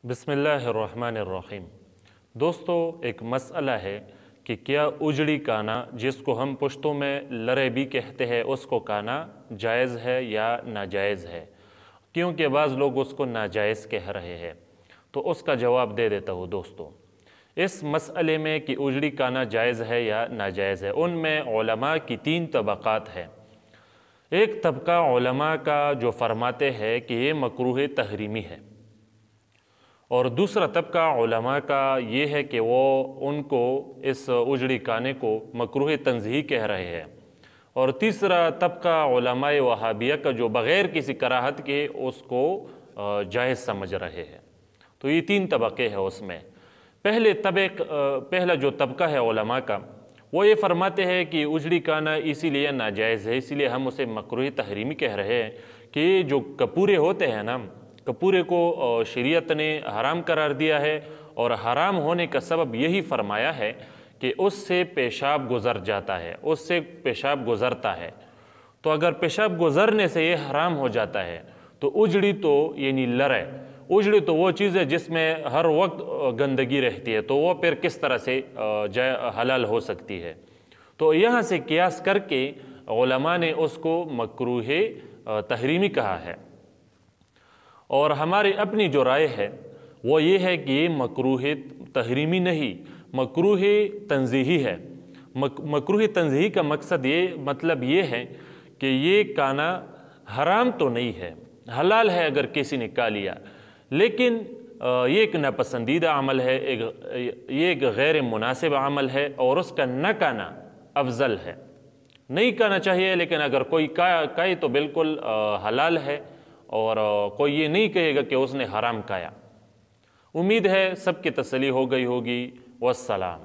बिस्मिल्लाहिर्रहमानिर्रहीम। दोस्तों, एक मसला है कि क्या उजड़ी काना, जिसको हम पुश्तों में लरे भी कहते हैं, उसको काना जायज़ है या नाजायज़ है? क्योंकि बाज़ लोग उसको नाजायज़ कह रहे हैं, तो उसका जवाब दे देता हूँ। दोस्तों, इस मसले में कि उजड़ी काना जायज़ है या नाजायज़ है, उनमें उलमा की 3 तबक़ात हैं। एक तबका उलमा का जो फरमाते हैं कि ये मकरूह तहरीमी है, और दूसरा तबका उलमा का ये है कि वो उनको इस उजड़ी काने को मकरूह तंज़ीही कह रहे हैं, और तीसरा तबका उलमाए वहाबिया का जो बग़ैर किसी कराहत के उसको जायज़ समझ रहे हैं। तो ये 3 तबक़े हैं उसमें। पहला जो तबका है उलमा का, वो ये फरमाते हैं कि उजड़ी काना इसीलिए नाजायज़ है, इसीलिए हम उसे मकरूह तहरीमी कह रहे हैं कि जो कपूरे होते हैं ना, कपूरे को शरीयत ने हराम करार दिया है, और हराम होने का सबब यही फरमाया है कि उससे पेशाब गुज़र जाता है, उससे पेशाब गुज़रता है। तो अगर पेशाब गुज़रने से ये हराम हो जाता है, तो उजड़ी तो यानी लरे, उजड़ी तो वो चीज़ है जिसमें हर वक्त गंदगी रहती है, तो वो फिर किस तरह से हलाल हो सकती है? तो यहाँ से कियास करके उलमा ने उसको मकरूह तहरीमी कहा है। और हमारी अपनी जो राय है वो ये है कि ये मकरूह तहरीमी नहीं, मकरूह तंज़ीही है। मकरूह तंज़ीही का मकसद मतलब ये है कि ये काना हराम तो नहीं है, हलाल है अगर किसी ने का लिया, लेकिन ये एक नापसंदीदा अमल है, ये एक गैर मुनासिब अमल है, और उसका न काना अफजल है। नहीं कहना चाहिए, लेकिन अगर कोई काए तो बिल्कुल हलाल है, और कोई ये नहीं कहेगा कि उसने हराम काया। उम्मीद है सबकी तसल्ली हो गई होगी। वस्सलाम।